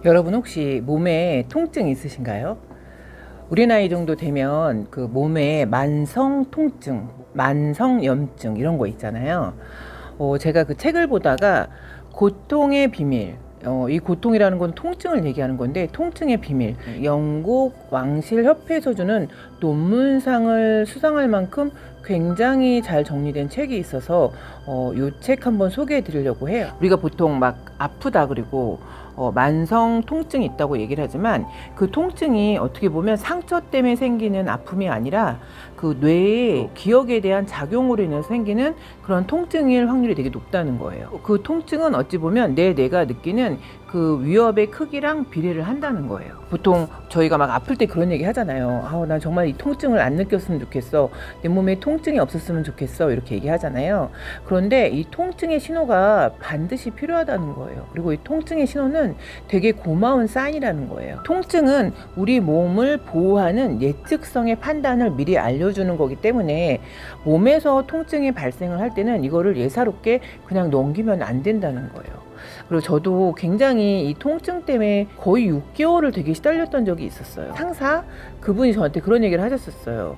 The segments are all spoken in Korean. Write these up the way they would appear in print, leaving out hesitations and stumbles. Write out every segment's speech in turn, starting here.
여러분 혹시 몸에 통증 있으신가요? 우리 나이 정도 되면 그 몸에 만성 통증, 만성 염증 이런 거 있잖아요. 제가 그 책을 보다가 고통의 비밀, 이 고통이라는 건 통증을 얘기하는 건데 통증의 비밀, 영국 왕실협회에서 주는 논문상을 수상할 만큼 굉장히 잘 정리된 책이 있어서 이 책 한번 소개해 드리려고 해요. 우리가 보통 막 아프다 그리고 만성 통증이 있다고 얘기를 하지만 그 통증이 어떻게 보면 상처 때문에 생기는 아픔이 아니라 그 뇌의 기억에 대한 작용으로 인해서 생기는 그런 통증일 확률이 되게 높다는 거예요. 그 통증은 어찌 보면 내 뇌가 느끼는 그 위협의 크기랑 비례를 한다는 거예요. 보통 저희가 막 아플 때 그런 얘기 하잖아요. 난 정말 이 통증을 안 느꼈으면 좋겠어. 내 몸에 통증이 없었으면 좋겠어. 이렇게 얘기하잖아요. 그런데 이 통증의 신호가 반드시 필요하다는 거예요. 그리고 이 통증의 신호는 되게 고마운 사인이라는 거예요. 통증은 우리 몸을 보호하는 예측성의 판단을 미리 알려주는 거기 때문에 몸에서 통증이 발생을 할 때는 이거를 예사롭게 그냥 넘기면 안 된다는 거예요. 그리고 저도 굉장히 이 통증 때문에 거의 6개월을 되게 시달렸던 적이 있었어요. 상사 그분이 저한테 그런 얘기를 하셨었어요.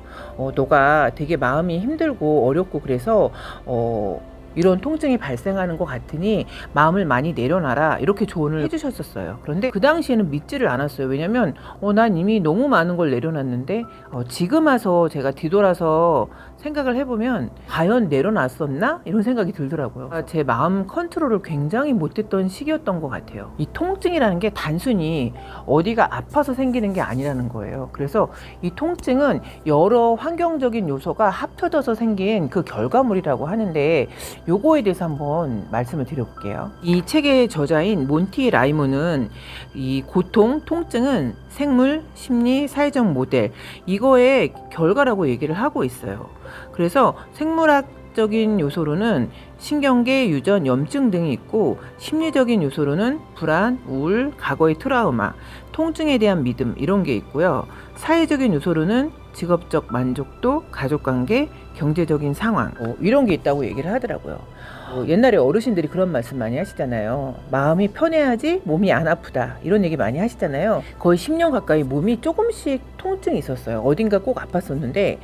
너가 되게 마음이 힘들고 어렵고 그래서 이런 통증이 발생하는 것 같으니 마음을 많이 내려놔라 이렇게 조언을 해주셨었어요. 그런데 그 당시에는 믿지를 않았어요. 왜냐면 난 이미 너무 많은 걸 내려놨는데 지금 와서 제가 뒤돌아서 생각을 해보면 과연 내려놨었나? 이런 생각이 들더라고요. 제 마음 컨트롤을 굉장히 못했던 시기였던 것 같아요. 이 통증이라는 게 단순히 어디가 아파서 생기는 게 아니라는 거예요. 그래서 이 통증은 여러 환경적인 요소가 합쳐져서 생긴 그 결과물이라고 하는데 요거에 대해서 한번 말씀을 드려볼게요. 이 책의 저자인 몬티 라이모는 이 고통, 통증은 생물, 심리, 사회적 모델 이거의 결과라고 얘기를 하고 있어요. 그래서 생물학적인 요소로는 신경계, 유전, 염증 등이 있고 심리적인 요소로는 불안, 우울, 과거의 트라우마, 통증에 대한 믿음 이런 게 있고요. 사회적인 요소로는 직업적 만족도, 가족관계, 경제적인 상황 이런 게 있다고 얘기를 하더라고요. 옛날에 어르신들이 그런 말씀 많이 하시잖아요. 마음이 편해야지 몸이 안 아프다 이런 얘기 많이 하시잖아요. 거의 10년 가까이 몸이 조금씩 통증이 있었어요. 어딘가 꼭 아팠었는데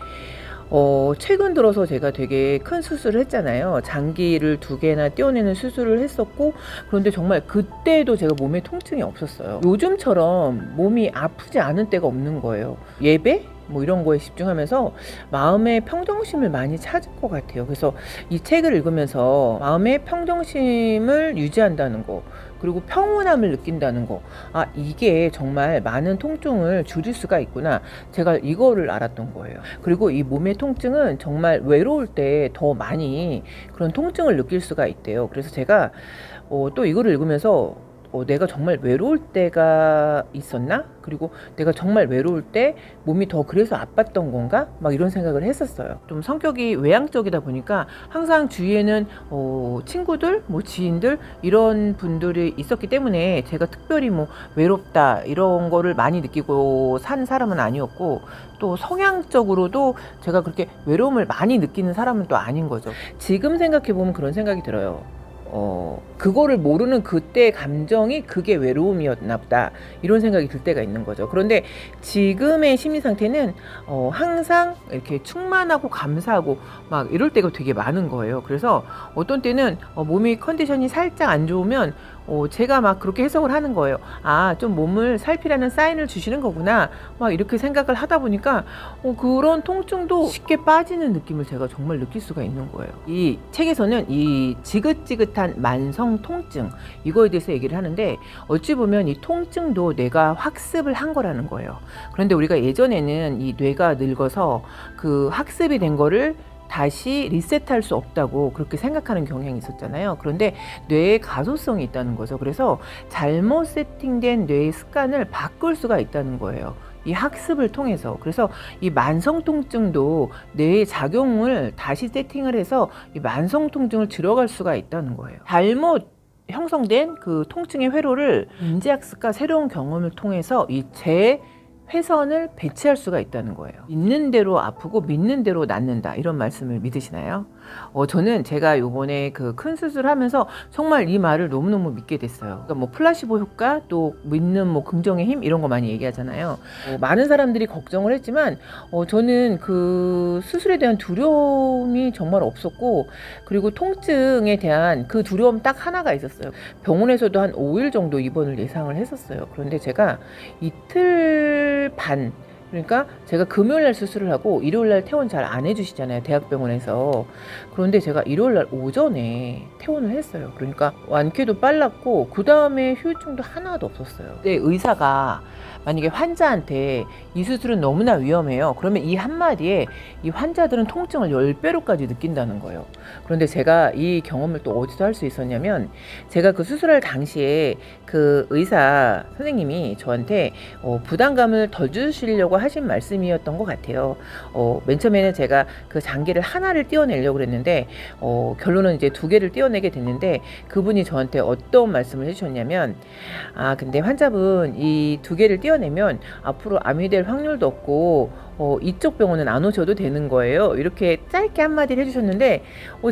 최근 들어서 제가 되게 큰 수술을 했잖아요. 장기를 2개나 떼어내는 수술을 했었고 그런데 정말 그때도 제가 몸에 통증이 없었어요. 요즘처럼 몸이 아프지 않은 때가 없는 거예요. 예배? 뭐 이런 거에 집중하면서 마음의 평정심을 많이 찾을 것 같아요. 그래서 이 책을 읽으면서 마음의 평정심을 유지한다는 거 그리고 평온함을 느낀다는 거 이게 정말 많은 통증을 줄일 수가 있구나 제가 이거를 알았던 거예요. 그리고 이 몸의 통증은 정말 외로울 때 더 많이 그런 통증을 느낄 수가 있대요. 그래서 제가 또 이거를 읽으면서 내가 정말 외로울 때가 있었나? 그리고 내가 정말 외로울 때 몸이 더 그래서 아팠던 건가? 막 이런 생각을 했었어요. 좀 성격이 외향적이다 보니까 항상 주위에는 친구들, 뭐 지인들 이런 분들이 있었기 때문에 제가 특별히 뭐 외롭다 이런 거를 많이 느끼고 산 사람은 아니었고 또 성향적으로도 제가 그렇게 외로움을 많이 느끼는 사람은 또 아닌 거죠. 지금 생각해보면 그런 생각이 들어요. 그거를 모르는 그때의 감정이 그게 외로움이었나 보다 이런 생각이 들 때가 있는 거죠. 그런데 지금의 심리 상태는 항상 이렇게 충만하고 감사하고 막 이럴 때가 되게 많은 거예요. 그래서 어떤 때는 몸이 컨디션이 살짝 안 좋으면 제가 막 그렇게 해석을 하는 거예요. 좀 몸을 살피라는 사인을 주시는 거구나 막 이렇게 생각을 하다 보니까 그런 통증도 쉽게 빠지는 느낌을 제가 정말 느낄 수가 있는 거예요. 이 책에서는 이 지긋지긋한 만성 통증 이거에 대해서 얘기를 하는데 어찌 보면 이 통증도 뇌가 학습을 한 거라는 거예요. 그런데 우리가 예전에는 이 뇌가 늙어서 그 학습이 된 거를 다시 리셋할 수 없다고 그렇게 생각하는 경향이 있었잖아요. 그런데 뇌에 가소성이 있다는 거죠. 그래서 잘못 세팅된 뇌의 습관을 바꿀 수가 있다는 거예요. 이 학습을 통해서. 그래서 이 만성 통증도 뇌의 작용을 다시 세팅을 해서 이 만성 통증을 줄여갈 수가 있다는 거예요. 잘못 형성된 그 통증의 회로를 인지학습과 새로운 경험을 통해서 이 회선을 배치할 수가 있다는 거예요. 믿는 대로 아프고 믿는 대로 낫는다 이런 말씀을 믿으시나요? 저는 제가 요번에 그 큰 수술하면서 정말 이 말을 너무너무 믿게 됐어요. 그러니까 뭐 플라시보 효과, 또 믿는 뭐 긍정의 힘 이런 거 많이 얘기하잖아요. 많은 사람들이 걱정을 했지만 저는 그 수술에 대한 두려움이 정말 없었고, 그리고 통증에 대한 그 두려움 딱 하나가 있었어요. 병원에서도 한 5일 정도 입원을 예상을 했었어요. 그런데 제가 이틀 반, 그러니까 제가 금요일날 수술을 하고 일요일날 퇴원 잘 안 해주시잖아요, 대학병원에서. 그런데 제가 일요일날 오전에 퇴원을 했어요. 그러니까 완쾌도 빨랐고 그 다음에 후유증도 하나도 없었어요. 근데 의사가 만약에 환자한테 이 수술은 너무나 위험해요, 그러면 이 한마디에 이 환자들은 통증을 10배로까지 느낀다는 거예요. 그런데 제가 이 경험을 또 어디서 할 수 있었냐면, 제가 그 수술할 당시에 그 의사 선생님이 저한테 부담감을 덜 주시려고 하신 말씀이었던 것 같아요. 맨 처음에는 제가 그 장기를 하나를 떼어내려고 그랬는데 결론은 이제 2개를 떼어내게 됐는데, 그분이 저한테 어떤 말씀을 해주셨냐면, 근데 환자분 이 2개를 떼어내면 앞으로 암이 될 확률도 없고 이쪽 병원은 안 오셔도 되는 거예요, 이렇게 짧게 한마디를 해주셨는데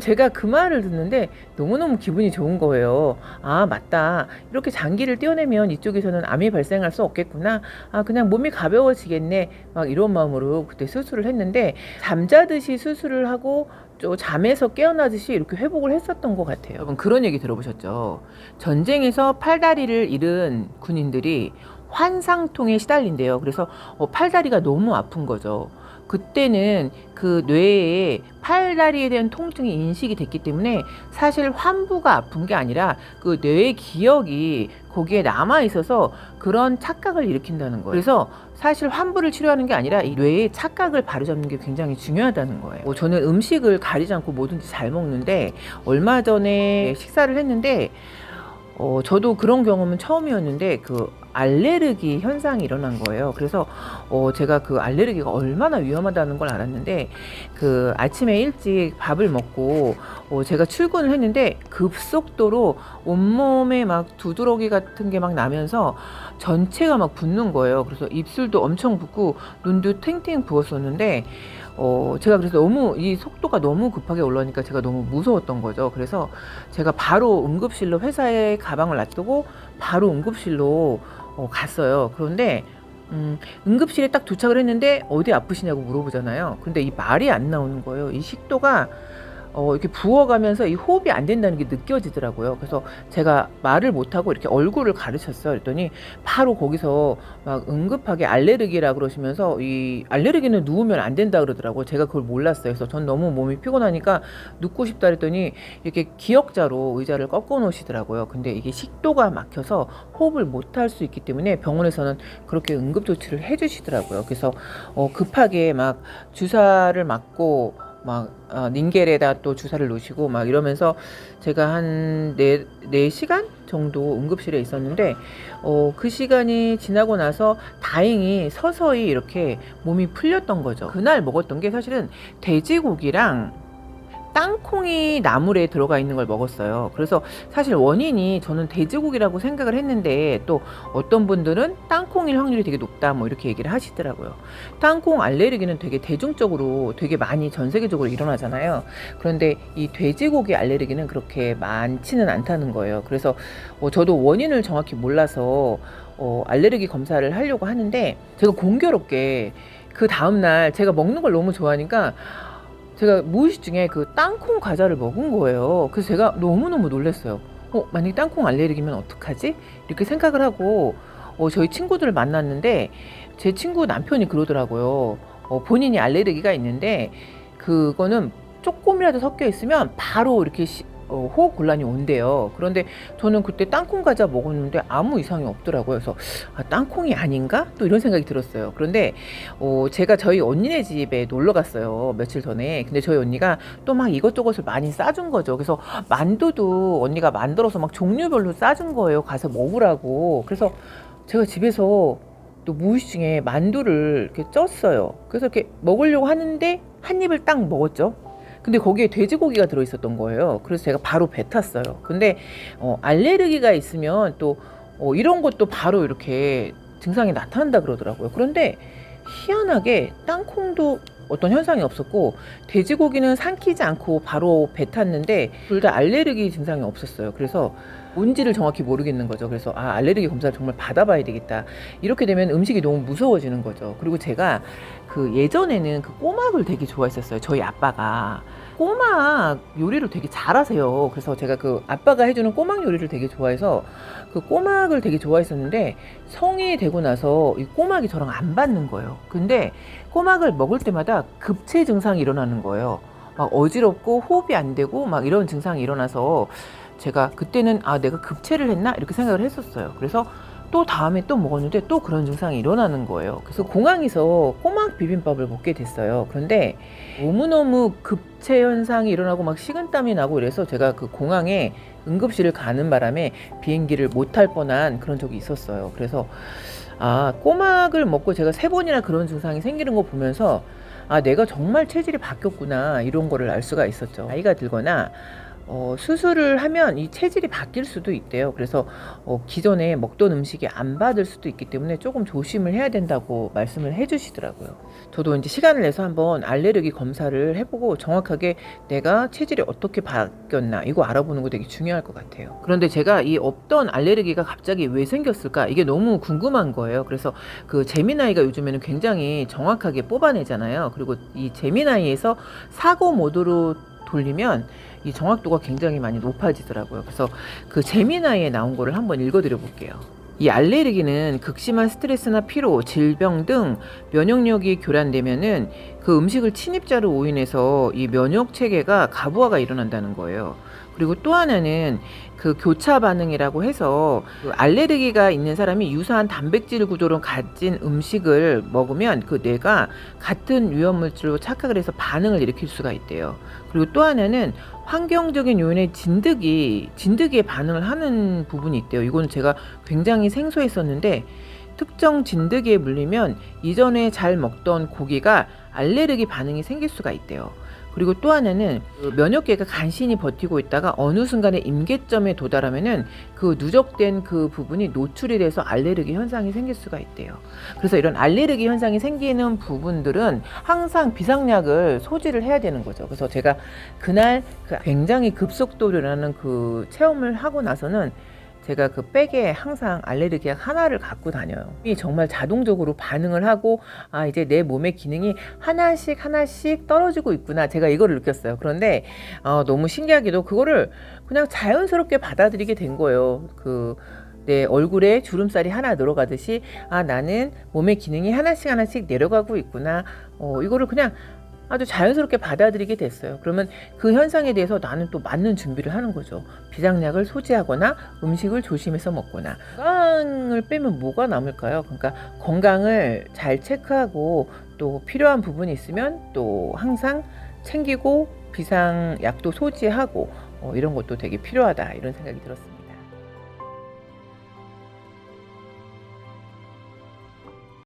제가 그 말을 듣는데 너무너무 기분이 좋은 거예요. 맞다, 이렇게 장기를 떼어내면 이쪽에서는 암이 발생할 수 없겠구나, 그냥 몸이 가벼워지겠네, 막 이런 마음으로 그때 수술을 했는데, 잠자듯이 수술을 하고 잠에서 깨어나듯이 이렇게 회복을 했었던 것 같아요. 여러분, 그런 얘기 들어보셨죠? 전쟁에서 팔다리를 잃은 군인들이 환상통에 시달린대요. 그래서 팔다리가 너무 아픈 거죠. 그때는 그 뇌에 팔다리에 대한 통증이 인식이 됐기 때문에 사실 환부가 아픈 게 아니라 그 뇌의 기억이 거기에 남아 있어서 그런 착각을 일으킨다는 거예요. 그래서 사실 환부를 치료하는 게 아니라 이 뇌의 착각을 바로잡는 게 굉장히 중요하다는 거예요. 저는 음식을 가리지 않고 뭐든지 잘 먹는데, 얼마 전에 식사를 했는데 저도 그런 경험은 처음이었는데 그 알레르기 현상이 일어난 거예요. 그래서 제가 그 알레르기가 얼마나 위험하다는 걸 알았는데, 그 아침에 일찍 밥을 먹고 제가 출근을 했는데 급속도로 온몸에 막 두드러기 같은 게 막 나면서 전체가 막 붓는 거예요. 그래서 입술도 엄청 붓고 눈도 탱탱 부었었는데 제가 그래서 너무 이 속도가 너무 급하게 올라오니까 제가 너무 무서웠던 거죠. 그래서 제가 바로 응급실로, 회사에 가방을 놔두고 바로 응급실로 갔어요. 그런데 응급실에 딱 도착을 했는데 어디 아프시냐고 물어보잖아요. 근데 이 말이 안 나오는 거예요. 이 식도가 이렇게 부어가면서 이 호흡이 안 된다는 게 느껴지더라고요. 그래서 제가 말을 못하고 이렇게 얼굴을 가르쳤어요. 그랬더니 바로 거기서 막 응급하게 알레르기라 그러시면서, 이 알레르기는 누우면 안 된다 그러더라고요. 제가 그걸 몰랐어요. 그래서 전 너무 몸이 피곤하니까 눕고 싶다 그랬더니 이렇게 기역자로 의자를 꺾어 놓으시더라고요. 근데 이게 식도가 막혀서 호흡을 못 할 수 있기 때문에 병원에서는 그렇게 응급조치를 해주시더라고요. 그래서 급하게 막 주사를 맞고 막 닌겔에다 또 주사를 놓으시고 막 이러면서 제가 한 4시간 정도 응급실에 있었는데 그 시간이 지나고 나서 다행히 서서히 이렇게 몸이 풀렸던 거죠. 그날 먹었던 게 사실은 돼지고기랑 땅콩이 나물에 들어가 있는 걸 먹었어요. 그래서 사실 원인이 저는 돼지고기라고 생각을 했는데, 또 어떤 분들은 땅콩일 확률이 되게 높다 뭐 이렇게 얘기를 하시더라고요. 땅콩 알레르기는 되게 대중적으로 되게 많이 전 세계적으로 일어나잖아요. 그런데 이 돼지고기 알레르기는 그렇게 많지는 않다는 거예요. 그래서 저도 원인을 정확히 몰라서 알레르기 검사를 하려고 하는데, 제가 공교롭게 그 다음날 제가 먹는 걸 너무 좋아하니까 제가 무의식 중에 그 땅콩 과자를 먹은 거예요. 그래서 제가 너무너무 놀랐어요. 만약에 땅콩 알레르기면 어떡하지? 이렇게 생각을 하고 저희 친구들을 만났는데, 제 친구 남편이 그러더라고요. 본인이 알레르기가 있는데 그거는 조금이라도 섞여 있으면 바로 이렇게 호흡 곤란이 온대요. 그런데 저는 그때 땅콩 과자 먹었는데 아무 이상이 없더라고요. 그래서 땅콩이 아닌가? 또 이런 생각이 들었어요. 그런데 제가 저희 언니네 집에 놀러 갔어요, 며칠 전에. 근데 저희 언니가 또 막 이것저것을 많이 싸준 거죠. 그래서 만두도 언니가 만들어서 막 종류별로 싸준 거예요, 가서 먹으라고. 그래서 제가 집에서 또 무의식 중에 만두를 이렇게 쪘어요. 그래서 이렇게 먹으려고 하는데 한 입을 딱 먹었죠. 근데 거기에 돼지고기가 들어있었던 거예요. 그래서 제가 바로 뱉었어요. 근데 알레르기가 있으면 또 이런 것도 바로 이렇게 증상이 나타난다 그러더라고요. 그런데 희한하게 땅콩도 어떤 현상이 없었고, 돼지고기는 삼키지 않고 바로 배 탔는데 둘 다 알레르기 증상이 없었어요. 그래서 뭔지를 정확히 모르겠는 거죠. 그래서 알레르기 검사를 정말 받아봐야 되겠다. 이렇게 되면 음식이 너무 무서워지는 거죠. 그리고 제가 그 예전에는 그 꼬막을 되게 좋아했었어요. 저희 아빠가 꼬막 요리를 되게 잘하세요. 그래서 제가 그 아빠가 해주는 꼬막 요리를 되게 좋아해서 그 꼬막을 되게 좋아했었는데, 성인이 되고 나서 이 꼬막이 저랑 안 받는 거예요. 근데 꼬막을 먹을 때마다 급체 증상이 일어나는 거예요. 막 어지럽고 호흡이 안 되고 막 이런 증상이 일어나서 제가 그때는 내가 급체를 했나 이렇게 생각을 했었어요. 그래서 또 다음에 또 먹었는데 또 그런 증상이 일어나는 거예요. 그래서 공항에서 꼬막 비빔밥을 먹게 됐어요. 그런데 너무너무 급체 현상이 일어나고 막 식은땀이 나고 이래서 제가 그 공항에 응급실을 가는 바람에 비행기를 못 탈 뻔한 그런 적이 있었어요. 그래서 꼬막을 먹고 제가 3번이나 그런 증상이 생기는 거 보면서 내가 정말 체질이 바뀌었구나, 이런 거를 알 수가 있었죠. 나이가 들거나 수술을 하면 이 체질이 바뀔 수도 있대요. 그래서 기존에 먹던 음식이 안 받을 수도 있기 때문에 조금 조심을 해야 된다고 말씀을 해주시더라고요. 저도 이제 시간을 내서 한번 알레르기 검사를 해보고 정확하게 내가 체질이 어떻게 바뀌었나 이거 알아보는 거 되게 중요할 것 같아요. 그런데 제가 이 없던 알레르기가 갑자기 왜 생겼을까, 이게 너무 궁금한 거예요. 그래서 그 제미나이가 요즘에는 굉장히 정확하게 뽑아내잖아요. 그리고 이 제미나이에서 사고 모드로 돌리면 이 정확도가 굉장히 많이 높아지더라고요. 그래서 그 제미나이에 나온 거를 한번 읽어드려 볼게요. 이 알레르기는 극심한 스트레스나 피로, 질병 등 면역력이 교란되면은 그 음식을 침입자로 인해서 이 면역 체계가 가부화가 일어난다는 거예요. 그리고 또 하나는 그 교차 반응이라고 해서 그 알레르기가 있는 사람이 유사한 단백질 구조를 가진 음식을 먹으면 그 뇌가 같은 위험물질로 착각을 해서 반응을 일으킬 수가 있대요. 그리고 또 하나는 환경적인 요인의 진드기에 반응을 하는 부분이 있대요. 이건 제가 굉장히 생소했었는데, 특정 진드기에 물리면 이전에 잘 먹던 고기가 알레르기 반응이 생길 수가 있대요. 그리고 또 하나는 그 면역계가 간신히 버티고 있다가 어느 순간에 임계점에 도달하면은 그 누적된 그 부분이 노출이 돼서 알레르기 현상이 생길 수가 있대요. 그래서 이런 알레르기 현상이 생기는 부분들은 항상 비상약을 소지를 해야 되는 거죠. 그래서 제가 그날 그 굉장히 급속도로 일어나는 그 체험을 하고 나서는 제가 그 백에 항상 알레르기약 하나를 갖고 다녀요. 이 정말 자동적으로 반응을 하고 이제 내 몸의 기능이 하나씩 떨어지고 있구나, 제가 이거를 느꼈어요. 그런데 너무 신기하게도 그거를 그냥 자연스럽게 받아들이게 된 거예요. 내 얼굴에 주름살이 하나 늘어가듯이 나는 몸의 기능이 하나씩 내려가고 있구나, 이거를 그냥 아주 자연스럽게 받아들이게 됐어요. 그러면 그 현상에 대해서 나는 또 맞는 준비를 하는 거죠. 비상약을 소지하거나 음식을 조심해서 먹거나. 건강을 빼면 뭐가 남을까요? 그러니까 건강을 잘 체크하고 또 필요한 부분이 있으면 또 항상 챙기고 비상약도 소지하고 이런 것도 되게 필요하다, 이런 생각이 들었습니다.